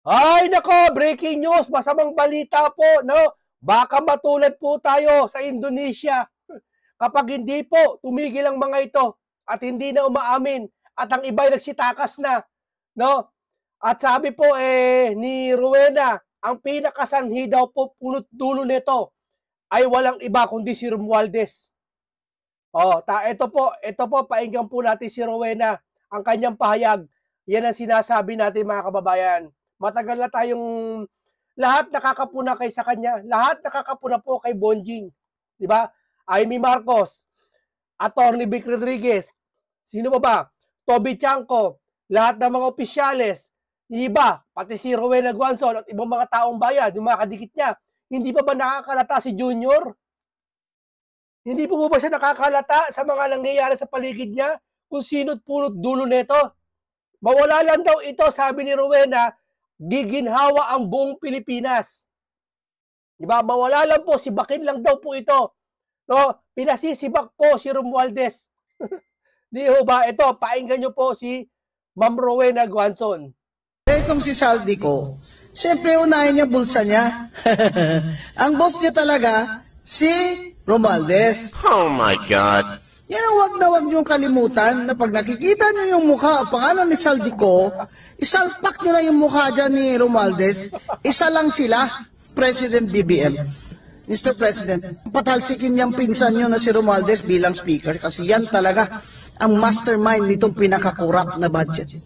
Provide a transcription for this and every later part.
Ay nako, breaking news, masamang balita po, no? Baka matulad po tayo sa Indonesia. Kapag hindi po tumigil ang mga ito at hindi na umaamin at ang iba'y nagsitakas na, no? At sabi po ni Rowena, ang pinakasanhi daw po punot dulo nito ay walang iba kundi si Romualdez. Ito po, painggan po natin si Rowena, ang kanyang pahayag. Yan ang sinasabi natin mga kababayan. Matagal na tayong lahat nakakapuna kay sa kanya. Lahat nakakapuna po kay Bonjing. Di ba? Amy Marcos, Attorney Vic Rodriguez, sino ba? Toby Chanco, lahat ng mga opisyales, iba, pati si Rowena Guanzon at ibang mga taong bayan, yung mga kadikit niya. Hindi pa ba nakakalata si Junior? Hindi po ba siya nakakalata sa mga nangyayari sa paligid niya? Kung sino't punot dulo nito? Mawala lang daw ito, sabi ni Rowena, giginhawa ang buong Pilipinas. Diba? Mawala lang po, sibakin lang daw po ito. No? Pinasisibak po si Romualdez. Di ho ba? Ito, painggan nyo po si Ma'am Rowena Guanzon. Itong si Saldico, siyempre unahin niya bulsa niya. Ang boss niya talaga, si Romualdez. Oh my God. Yan ang wag na wag niyong kalimutan na pag nakikita niyo yung mukha o pangalan ni Saldico, isalpak niyo na yung mukha dyan ni Romualdez, isa lang sila, President BBM. Mr. President, patalsikin niyang pinsan niyo na si Romualdez bilang speaker kasi yan talaga ang mastermind nitong pinakakurap na budget.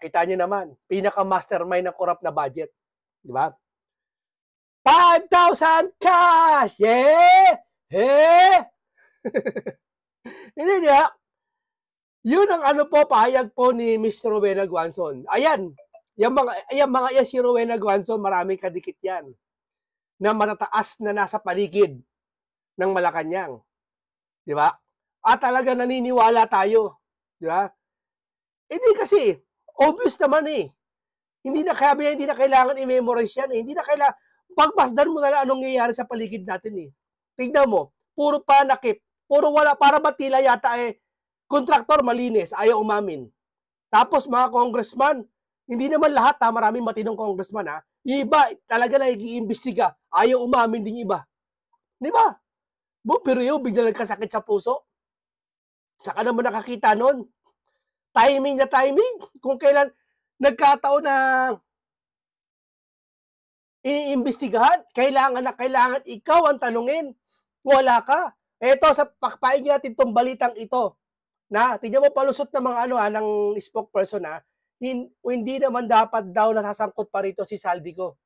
Kita niyo naman, pinaka-mastermind ng corrupt na budget. Di ba? 5,000 cash! Yeah! Hindi niya. Yun ang pahayag po ni Miss Rowena Guanzon. Ayan, yan si Rowena Guanzon, maraming kadikit yan na matataas na nasa paligid ng Malacanang. Di ba? At talaga naniniwala tayo. Di ba? Hindi kasi, obvious naman Hindi na kailangan i-memorize yan Hindi na kailangan, pagpasdan mo na lang anong nangyayari sa paligid natin Tignan mo, puro panakip, puro wala, para ba tila yata kontraktor malinis, ayaw umamin. Tapos mga congressman, hindi naman lahat maraming matinong congressman Yung iba talaga na i-iimbestiga, ayaw umamin din iba. Di ba? Pero yung bigla nagkasakit sa puso. Saka naman nakakita nun. Timing na timing. Kung kailan nagkataon na iniimbestigahan, kailangan ikaw ang tanungin. Wala ka. Ito, sa pakpain natin itong balitang ito. Tignan mo palusot ng mga ng spokesperson hindi naman dapat daw nasasangkot pa rito si Saldico.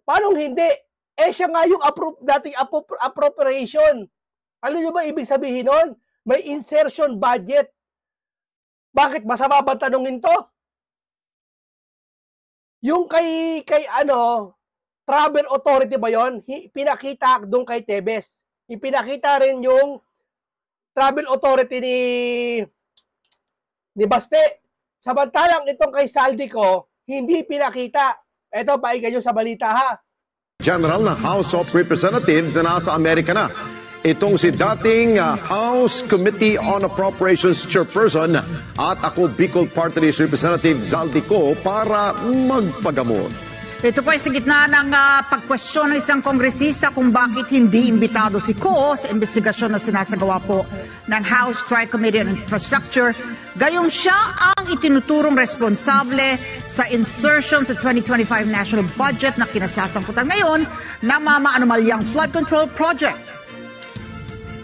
Paano hindi? Siya nga yung dating appropriation. Ano nyo ba ibig sabihin nun? May insertion budget. Bakit masama ba tanungin to? Yung kay Travel Authority ba yon? Pinakita doon kay Tebes. Ipinakita rin yung Travel Authority ni Baste. Samantalang itong kay Saldico, hindi pinakita. Ito, painggan nyo sa balita General ng House of Representatives na nasa Amerika na. Itong si dating House Committee on Appropriations Chairperson at ako Bicol Party List Representative Saldico para magpagamot. Ito po ay sa gitna ng pagkwestiyon ng isang kongresista kung bakit hindi imbitado si Ko sa investigasyon na sinasagawa po ng House Tri-Committee on Infrastructure. Gayong siya ang itinuturong responsable sa insertion sa 2025 National Budget na kinasasangkutan ngayon ng mamaanumalyang flood control project.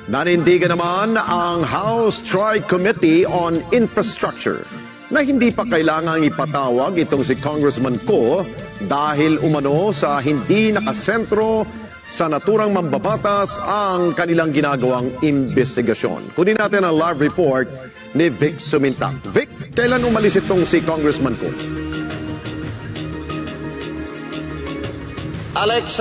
Nanindigan naman ang House Tri-Committee on Infrastructure na hindi pa kailangang ipatawag itong si Congressman Ko dahil umano sa hindi nakasentro sa naturang mambabatas ang kanilang ginagawang investigasyon. Kunin natin ang live report ni Vic Sumintak. Vic, kailan umalis itong si Congressman Ko? Alex,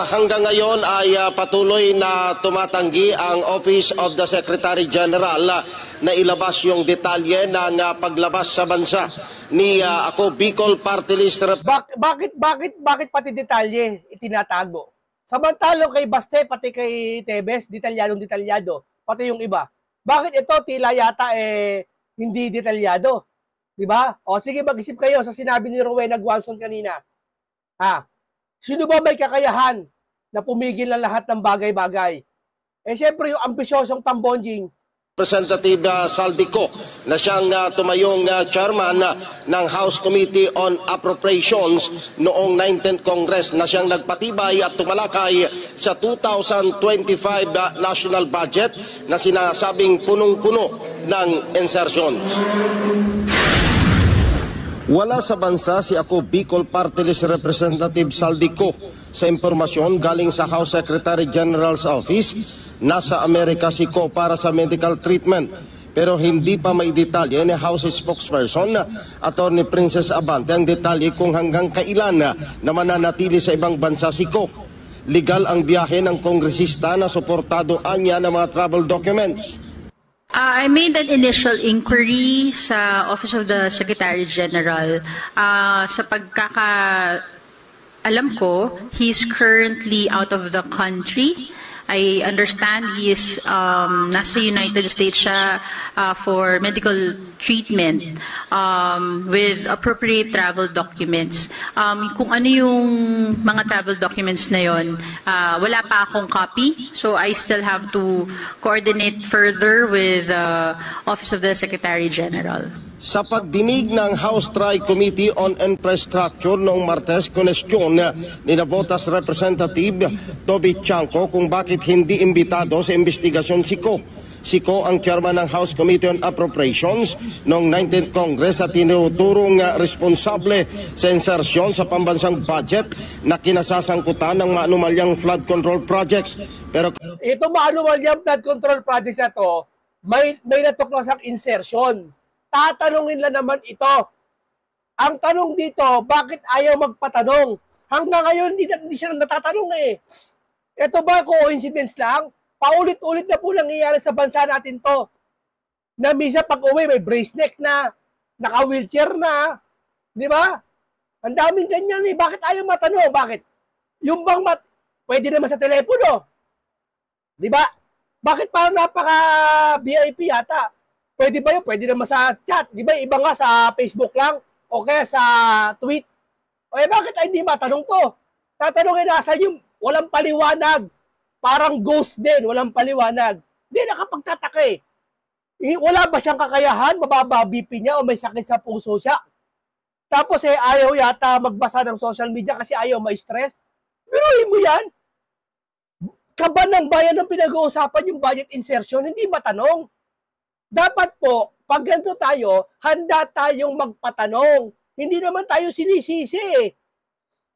hanggang ngayon ay patuloy na tumatanggi ang Office of the Secretary General na ilabas yung detalye ng paglabas sa bansa ni ako Bicol Party List. Bakit pati detalye itinatago? Samantalang kay Baste, pati kay Tebes, detalyado, pati yung iba. Bakit ito tila yata hindi detalyado? Di ba? O sige, mag-isip kayo sa sinabi ni Rowena Guanzon kanina. Sino ba may kakayahan na pumigil ng lahat ng bagay-bagay? Siyempre yung ambisyosong tambonjing. Representative Saldico na siyang tumayong chairman ng House Committee on Appropriations noong 19th Congress na siyang nagpatibay at tumalakay sa 2025 national budget na sinasabing punong-puno ng insertions. Wala sa bansa si ako Bicol Party List Representative Saldico. Sa impormasyon galing sa House Secretary General's Office, nasa Amerika si Ko para sa medical treatment. Pero hindi pa may detalye ni House spokesperson Attorney Princess Abante ang detalye kung hanggang kailan na mananatili sa ibang bansa si Ko. Legal ang biyahe ng kongresista na suportado anya ng mga travel documents. I made an initial inquiry sa Office of the Secretary General. Sa pagkakaalam ko, he's currently out of the country. I understand he is nasa United States siya for medical treatment with appropriate travel documents. Kung ano yung mga travel documents na yon, wala pa akong copy, so I still have to coordinate further with the Office of the Secretary General. Sa pagdinig ng House Tri-Committee on Infrastructure noong Martes, konestyon ni Navotas Representative Toby Chanco kung bakit hindi imbitado sa investigasyon si Ko. Si Ko ang chairman ng House Committee on Appropriations noong 19th Congress at tinuturong responsable sa insersyon sa pambansang budget na kinasasangkutan ng maanumalyang flood control projects. Pero ito maanumalyang flood control projects na to, may natuklasang insertion. Tatanungin lang naman ito. Ang tanong dito, bakit ayaw magpatanong? Hanggang ngayon, hindi siya natatanong eh. Ito ba coincidence lang? Paulit-ulit na po nangyayari sa bansa natin to. Na minsan pag uwi, may brace neck na, naka-wheelchair na. Di ba? Ang daming ganyan eh. Bakit ayaw matanong? Bakit? Yung bang pwede naman sa telepono. Di ba? Bakit parang napaka-VIP yata? Pwede ba yun? Pwede naman sa chat. Di ba? Iba nga sa Facebook lang o kaya sa tweet. O bakit ay hindi matanong to? Tatanungin nasa yung walang paliwanag. Parang ghost din, walang paliwanag. Hindi nakapagtataka eh. Wala ba siyang kakayahan? Mababa BP niya o may sakit sa puso siya? Tapos ayaw yata magbasa ng social media kasi ayaw ma-stress. Biruin mo yan. Kaba ng bayan ng pinag-uusapan yung budget insertion, hindi matanong. Dapat po, pag ganito tayo, handa tayong magpatanong. Hindi naman tayo sinisisi eh.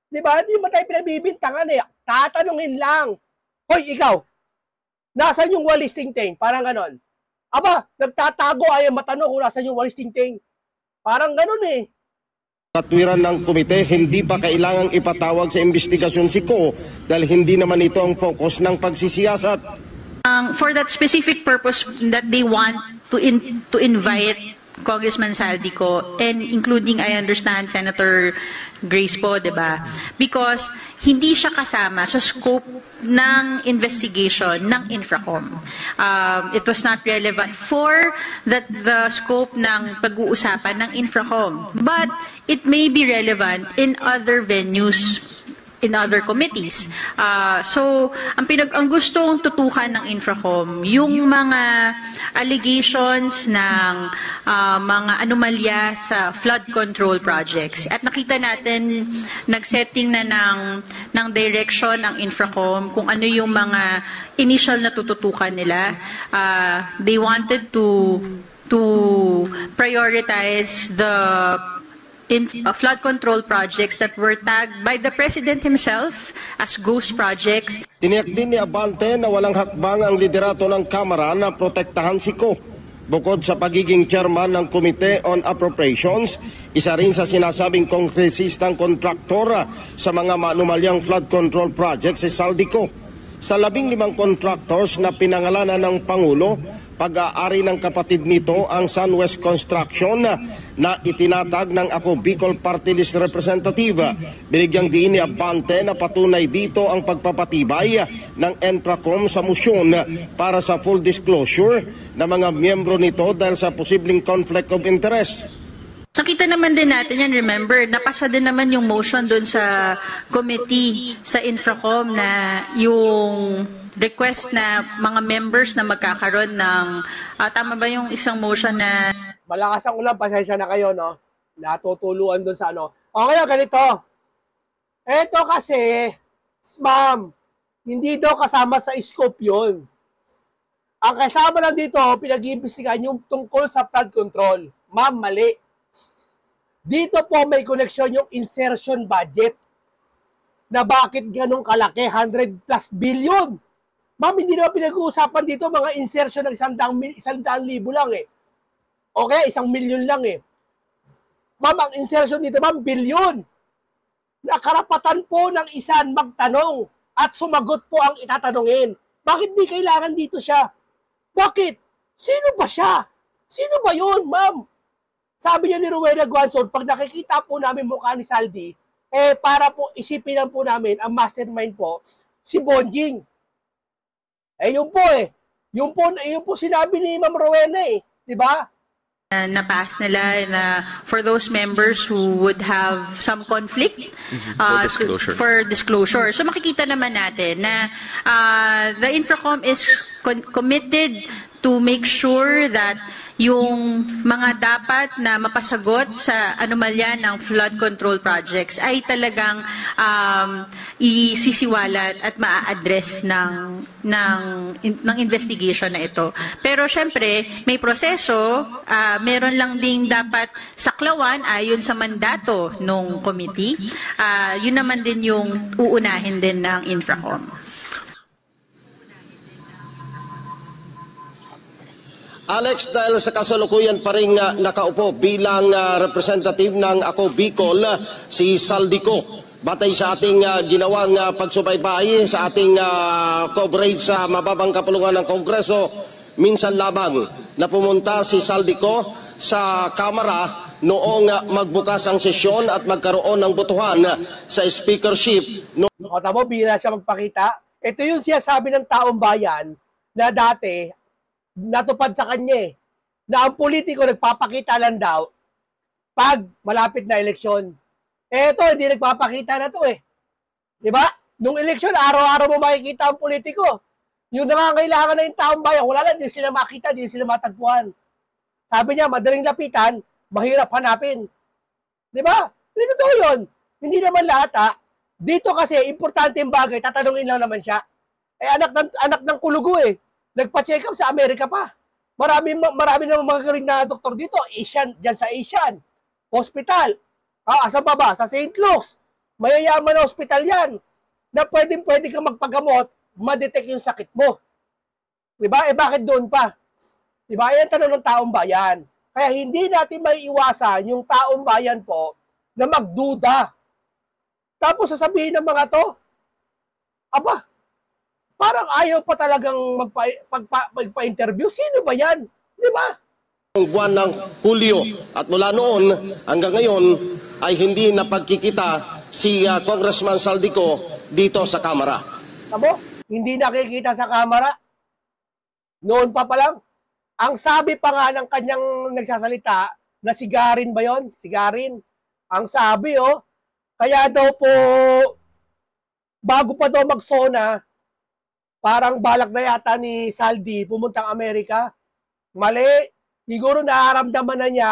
Di ba? Hindi naman tayo pinabibintangan eh. Tatanungin lang. Hoy, ikaw, nasan yung walis tingting? Parang ganon. Aba, nagtatago ayaw matanong kung nasan yung walis tingting. Parang ganon eh. Katwiran ng komite, hindi pa kailangang ipatawag sa investigasyon si Ko dahil hindi naman ito ang focus ng pagsisiyasat. For that specific purpose that they want to invite Congressman Saldico and including, I understand, Senator Grace po, di ba? Because hindi siya kasama sa scope ng investigation ng Infracom. It was not relevant for the scope ng pag-uusapan ng Infracom. But it may be relevant in other venues, in other committees. So, ang gustong tutukan ng Infracom, yung mga allegations ng mga anomalya sa flood control projects. At nakita natin, nag-setting na ng direction ng Infracom kung ano yung mga initial na tututukan nila. They wanted to prioritize the flood control projects that were tagged by the President himself as ghost projects. Tiniyak din ni Abante na walang hakbang ang liderato ng Kamara na protektahan si Ko. Bukod sa pagiging chairman ng Committee on Appropriations, isa rin sa sinasabing kongresistang kontraktor sa mga maanumalyang flood control projects si Saldico. Sa 15 contractors na pinangalanan ng Pangulo, pag-aari ng kapatid nito ang Sunwest Construction na itinatag ng Ako Bicol Party List Representative. Binigyang diin ni Abante na patunay dito ang pagpapatibay ng Infracom sa motion para sa full disclosure ng mga miyembro nito dahil sa posibleng conflict of interest. Nakita naman din natin yan, remember, napasa din naman yung motion doon sa committee sa Infracom na yung request na mga members na magkakaroon ng, tama ba yung isang motion na... Malakas ang ulan, pasensya na kayo, no? Natutuluan doon sa ano. O ngayon, ganito. Ito kasi, ma'am, hindi daw kasama sa scope yun. Ang kasama lang dito, pinag-iimbestigahan yung tungkol sa flood control. Ma'am, mali. Dito po may koneksyon yung insertion budget na bakit ganun kalaki, 100 plus billion. Ma'am, hindi naman pinag-uusapan dito mga insertion ng 100,000 lang eh. Okay, 1 million lang eh. Ma'am, ang insertion dito, ma'am, billion. Na karapatan po ng isan magtanong at sumagot po ang itatanungin. Bakit di kailangan dito siya? Bakit? Sino ba siya? Sino ba yun, ma'am? Sabi niya ni Rowena Guanzon, pag nakikita po namin mukha ni Saldi, para po isipin lang po namin, ang mastermind po, si Bonjing. Yun po Yun po sinabi ni Ma'am Rowena di ba? Na-pass nila na for those members who would have some conflict for disclosure. So makikita naman natin na the Infracom is committed to make sure that yung mga dapat na mapasagot sa anomalya ng flood control projects ay talagang isisiwalat at maa-address ng investigation na ito. Pero syempre, may proseso, meron lang ding dapat saklawan ayon sa mandato ng committee. Yun naman din yung uunahin din ng Infracom. Alex, dahil sa kasalukuyan pa rin nakaupo bilang representative ng Ako Bicol, si Saldico. Batay sa ating ginawang pagsubaybay sa ating coverage sa mababang kapulungan ng Kongreso, minsan lamang na pumunta si Saldico sa Kamara noong magbukas ang sesyon at magkaroon ng botohan sa speakership. O tamo, bira siya magpakita. Ito yung sinasabi ng taong bayan na dati natupad sa kanya na ang politiko nagpapakita lang daw pag malapit na eleksyon. Ito, hindi nagpapakita na to Di ba? Nung eleksyon, araw-araw mo makikita ang politiko. Yung nangangailangan na yung taong bayan, wala lang, hindi sila makita, hindi sila matagpuan. Sabi niya, madaling lapitan, mahirap hanapin. Di ba? Hindi totoo yun. Hindi naman lahat Dito kasi, importante yung bagay, tatanungin lang naman siya. Anak ng kulugo Nagpa-check up sa Amerika pa. Marami namang magagaling na doktor dito. Asian, dyan sa Asian Hospital. Asan pa ba? Sa St. Luke's. Mayayaman na hospital yan. Na pwede ka magpagamot, ma-detect yung sakit mo. Diba? Bakit doon pa? Diba? Yan tanong ng taong bayan. Kaya hindi natin maiiwasan yung taong bayan po na magduda. Tapos sasabihin ng mga to, parang ayaw pa talagang magpa-interview. Sino ba yan? Di ba? Ang buwan ng Hulyo at mula noon hanggang ngayon ay hindi napagkikita si Congressman Saldico dito sa Kamara. Tamo? Hindi nakikita sa Kamara. Noon pa lang. Ang sabi pa nga ng kanyang nagsasalita na si Garin ba yon? Si Garin. Ang sabi kaya daw po bago pa daw magsona, parang balak na yata ni Saldi pumuntang Amerika. Mali. Siguro nararamdaman na niya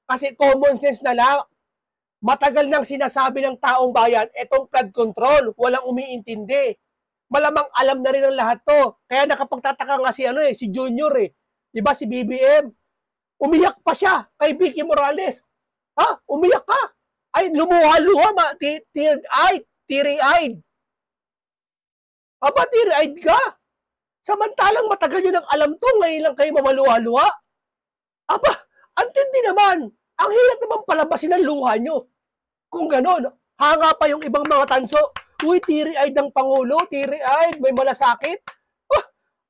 kasi common sense na lang. Matagal nang sinasabi ng taong bayan, etong flood control, walang umiintindi. Malamang alam na rin ng lahat to. Kaya nakapagtataka nga si Junior Diba si BBM? Umiyak pa siya kay Vicky Morales. Umiyak ka? Ay, lumuha-luha, teary-eyed. Teary-eyed ka? Samantalang matagal yun ang alam to, ngayon lang kayo mamaluha-luha. Antindi naman. Ang hirap naman palabasin ang luha nyo. Kung ganon, hanga pa yung ibang mga tanso. Uy, teary-eyed ang Pangulo, teary-eyed, may malasakit.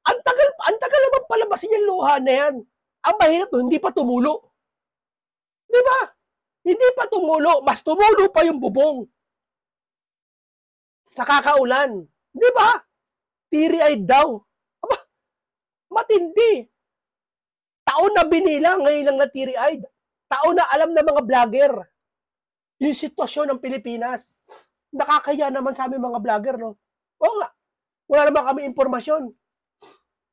Ang tagal naman palabasin yung luha na yan. Ang mahirap to, hindi pa tumulo. Di ba? Hindi pa tumulo. Mas tumulo pa yung bubong. Sa kakaulan. Di ba? Teary-eyed daw. Matindi. Taon na binilang, ngayon lang na teary-eyed. taon na alam ng mga vlogger yung sitwasyon ng Pilipinas. Nakakaya naman sa amin mga vlogger, no? Oo nga, wala naman kami impormasyon.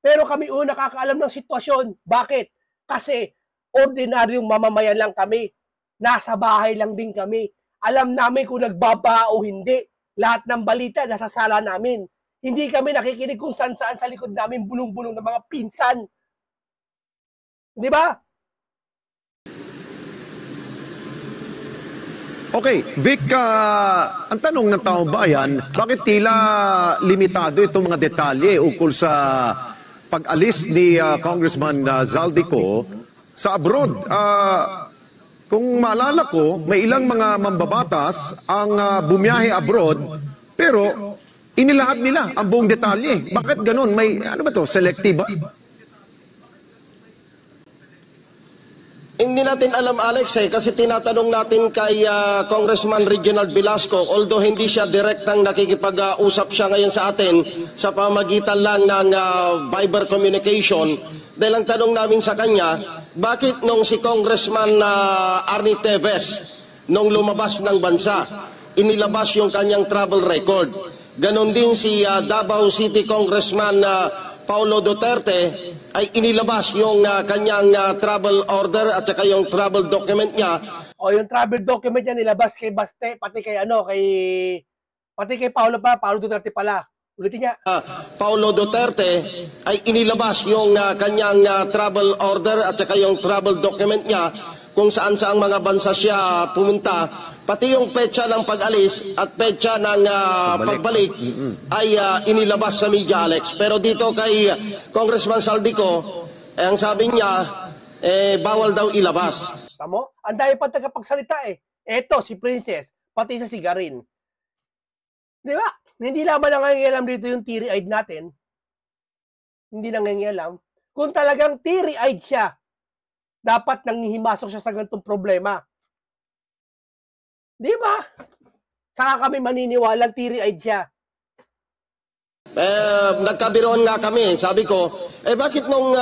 Pero kami nakakaalam ng sitwasyon. Bakit? Kasi ordinaryong mamamayan lang kami. Nasa bahay lang din kami. Alam namin kung nagbaba o hindi. Lahat ng balita nasa sala namin. Hindi kami nakikinig kung saan-saan sa likod namin bulong-bulong ng mga pinsan. Di ba? Okay, Vic, ang tanong ng taong bayan, bakit tila limitado itong mga detalye ukol sa pag-alis ni Congressman Zaldico sa abroad? Kung maalala ko, may ilang mga mambabatas ang bumiyahe abroad, pero inilahat nila ang buong detalye. Bakit ganun? May, ano ba to, selective ba? Hindi natin alam, Alex, kasi tinatanong natin kay Congressman Reginald Velasco, although hindi siya direktang nakikipag-usap siya ngayon sa atin sa pamagitan lang ng Viber communication, dahil ang tanong namin sa kanya, bakit nung si Congressman Arnie Teves, nung lumabas ng bansa, inilabas yung kanyang travel record? Ganon din si Davao City Congressman Paulo Duterte ay inilabas yung kanyang travel order at saka yung travel document niya. O yung travel document niya nilabas kay Baste, pati kay Paulo Duterte pala. Ulitin niya. Paulo Duterte ay inilabas yung kanyang travel order at saka yung travel document niya kung saan saang mga bansa siya pumunta. Pati yung petsa ng pag-alis at petsa ng pagbalik ay inilabas sa media, Alex. Pero dito kay Congressman Zaldico, ang sabi niya, bawal daw ilabas. Tamo? Ang dahil pa tagapagsalita eh. Eto, si Princess, pati sa sigarin. Di ba? Hindi naman nangangialam dito yung teary-eyed natin. Hindi nangangialam. Kung talagang teary-eyed siya, dapat nanghihimasok siya sa ganitong problema. Di ba? Saka kami maniniwalang teary-eyed siya. Nagkabiroon nga kami. Sabi ko, bakit nung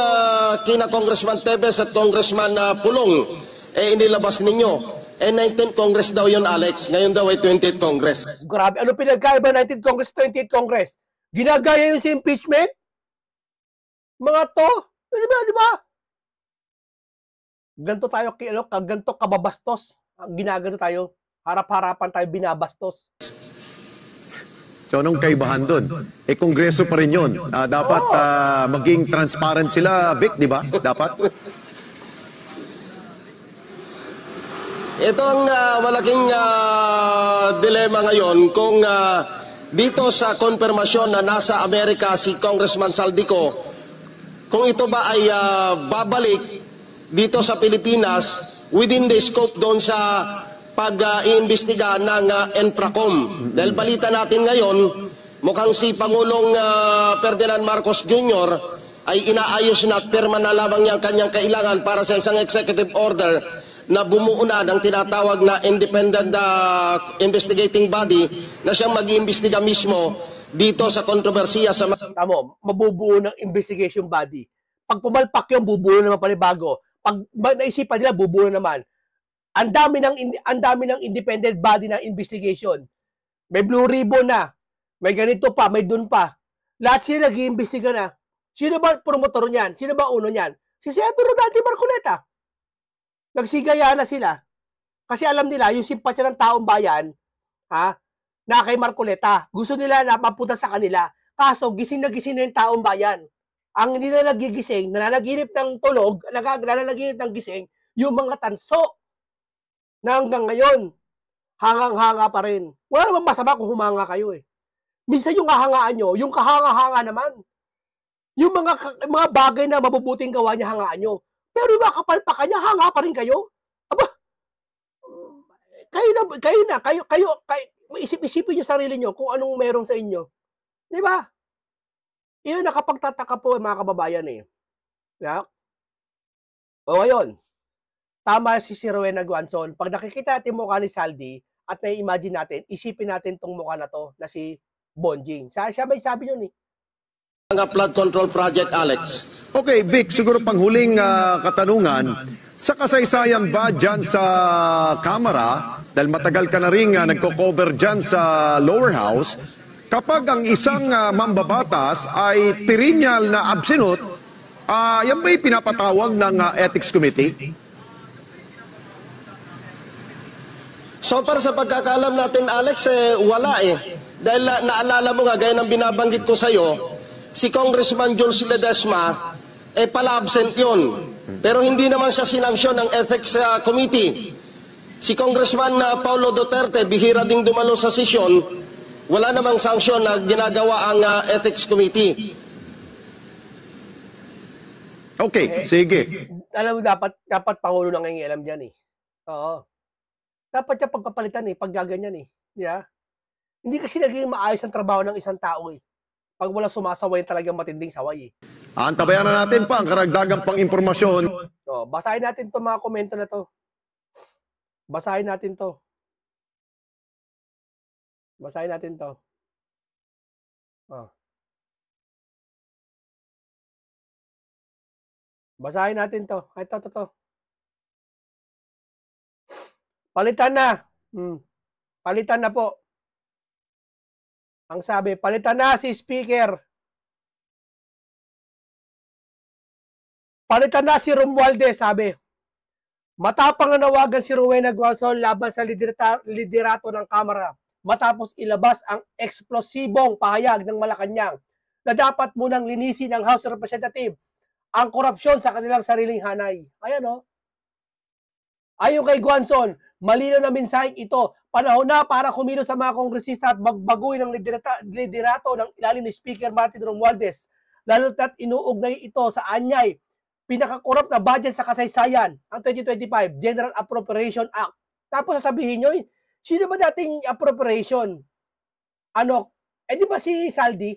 kina Congressman Teves at Congressman Pulong, inilabas ninyo? 19th Congress daw yun, Alex. Ngayon daw ay 20th Congress. Grabe, ano pinagkaiba 19th Congress, 20th Congress? Ginagaya yung si impeachment? Mga to? Di ba? Ganto tayo, ganto kababastos. Ginaganto tayo. Harap-harapan tayo binabastos. So, anong kaibahan doon? Kongreso pa rin yun. Dapat maging transparent sila, Vic, di ba? Dapat? Ito ang malaking dilema ngayon kung dito sa konfirmasyon na nasa Amerika si Congressman Zaldico, kung ito ba ay babalik dito sa Pilipinas within the scope doon sa pag-iimbestiga ng ENFRACOM. Dahil balita natin ngayon, mukhang si Pangulong Ferdinand Marcos Jr. ay inaayos na at pirma na lamang niya ang kanyang kailangan para sa isang executive order na bumuo na ng tinatawag na independent investigating body na siyang mag-iimbestiga mismo dito sa kontrobersiya sa... Tamo, mabubuo ng investigation body. Pag pumalpak yung bubuo naman panibago. Pag naisipan nila, bubuo naman. Ang dami ng independent body ng investigation. May blue ribbon na. May ganito pa, may dun pa. Lahat sila nag-iimbestiga na. Sino ba promotor niyan? Sino ba uno niyan? Si Senator Rodante Marcoleta. Nagsigaya na sila. Kasi alam nila, yung simpatya ng taong bayan, na kay Marcoleta, gusto nila na mapunta sa kanila. Kaso, gising na yung taong bayan. Ang hindi na nagigising, nananaginip ng tulog, nananaginip ng gising, yung mga tanso na hanggang ngayon, hangang-hanga pa rin. Wala namang masama kung humanga kayo eh. Minsan yung kahangaan nyo, yung kahanga-hanga naman. Yung mga bagay na mabubuting gawa niya, hangaan nyo. Pero yung mga kapalpakan niya, hanga pa rin kayo. Aba, kayo, isip-isipin yung sarili nyo kung anong meron sa inyo. Di ba? Iyon nakapagtataka po mga kababayan eh. Yeah? O ngayon, tama si Rowena Guanzon. Pag nakikita natin mukha ni Saldi at na-imagine natin, isipin natin tong mukha na to na si Bonjing. Siya may sabi yun eh. flood control project, Alex. Okay, Vic, siguro panghuling katanungan, sa kasaysayan ba dyan sa Kamara, dahil matagal ka na rin nagko-cover dyan sa lower house, kapag ang isang mambabatas ay perennial na absent, yan ba'y pinapatawag ng Ethics Committee? So para sa pagkakaalam natin, Alex, wala eh. Dahil naalala mo nga, gaya ng binabanggit ko sa'yo, si Congressman Jules Ledesma, pala absent yun. Pero hindi naman siya sinanksyon ng Ethics Committee. Si Congressman Paulo Duterte, bihira ding dumalo sa sesyon, wala namang sanksyon na ginagawa ang Ethics Committee. Okay, sige. Alam mo, dapat Pangulo nang nangingialam dyan eh. Oo. Dapat siya pagpapalitan eh, pag gaganyan eh. Yeah? Hindi kasi naging maayos ang trabaho ng isang tao eh. Pag wala sumasaway, talagang matinding saway eh. Antabayan na natin pa ang karagdagang pang impormasyon. So, basahin natin to mga komento na to. Basahin natin to. Basahin natin to. Basahin natin to. Ito. Palitan na. Palitan na po. Ang sabi, palitan na si Speaker. Palitan na si Romualdez, sabi. Matapang na nawagan si Rowena Guanzon laban sa liderato ng Kamara matapos ilabas ang eksplosibong pahayag ng Malacanang na dapat munang linisin ng House of Representatives ang korupsyon sa kanilang sariling hanay. Ayan o. Ayon kay Guanzon, malinaw na mensaheng ito, panahon na para kumilos sa mga kongresista at magbaguhin ang liderato ng ilalim ni Speaker Martin Romualdez, lalo na't inuugnay ito sa anyay pinakakorrupt na budget sa kasaysayan, ang 2025 General Appropriation Act. Tapos sasabihin nyo, sino ba dating appropriation? Ano? Di ba si Saldi?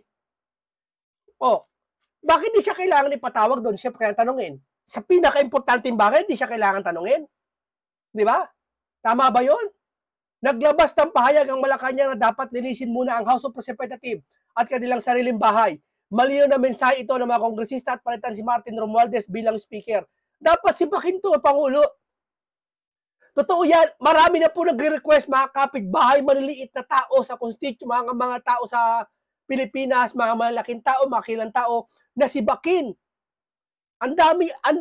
Bakit di siya kailangan ipatawag doon? Siya kaya tanungin. Sa pinaka-importanting bagay, di siya kailangan tanungin. Di ba? Tama ba yun? Naglabas ng pahayag ang Malacanang na dapat linisin muna ang House of Representatives at kanilang sariling bahay. Malinaw na mensahe ito ng mga kongresista at palitan si Martin Romualdez bilang speaker. Dapat si Bakinto, Pangulo. Totoo yan, marami na po nagre-request mga kapitbahay, maliliit na tao sa mga tao sa Pilipinas, mga malaking tao, mga kilang tao, na si Bakin. Ang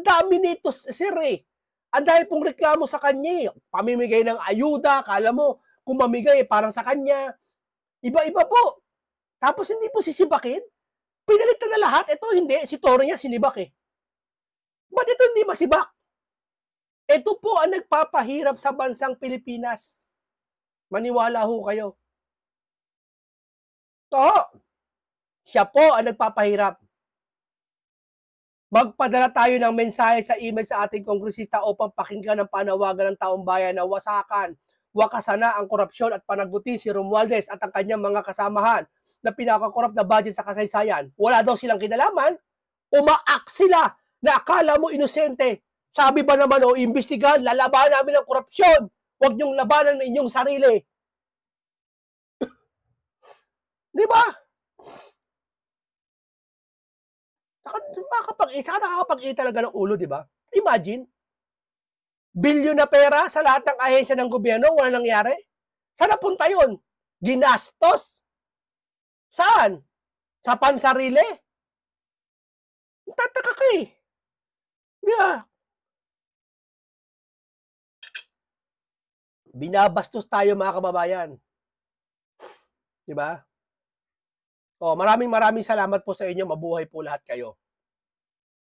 dami nito, sir eh. Ang dami pong reklamo sa kanya. Pamimigay ng ayuda, kala mo, kung mamigay parang sa kanya. Iba-iba po. Tapos hindi po sisibakin. Pinalitan na lahat. Ito hindi. Si Toro niya sinibak eh. Ba't ito hindi masibak? Ito po ang nagpapahirap sa bansang Pilipinas. Maniwala ho kayo. Siya po ang nagpapahirap. Magpadala tayo ng mensahe sa email sa ating kongresista upang pakinggan ang panawagan ng taong bayan na wakasan na ang korupsyon at panaguti si Romualdez at ang kanyang mga kasamahan na pinakakorrupt na budget sa kasaysayan. Wala daw silang kinalaman. Umaak sila na akala mo inosente. Sabi ba naman, imbestigahan, lalabanan namin ang korupsyon. Huwag niyong labanan ng inyong sarili. Di ba? Saka nakakapag-i talaga ng ulo, di ba? Imagine, bilyon na pera sa lahat ng ahensya ng gobyerno, wala nangyari. Saan napunta yun? Ginastos? Saan? Sa pansarili? Tataka ka eh. Yeah. Binabastos tayo mga kababayan. Diba? Maraming salamat po sa inyo. Mabuhay po lahat kayo.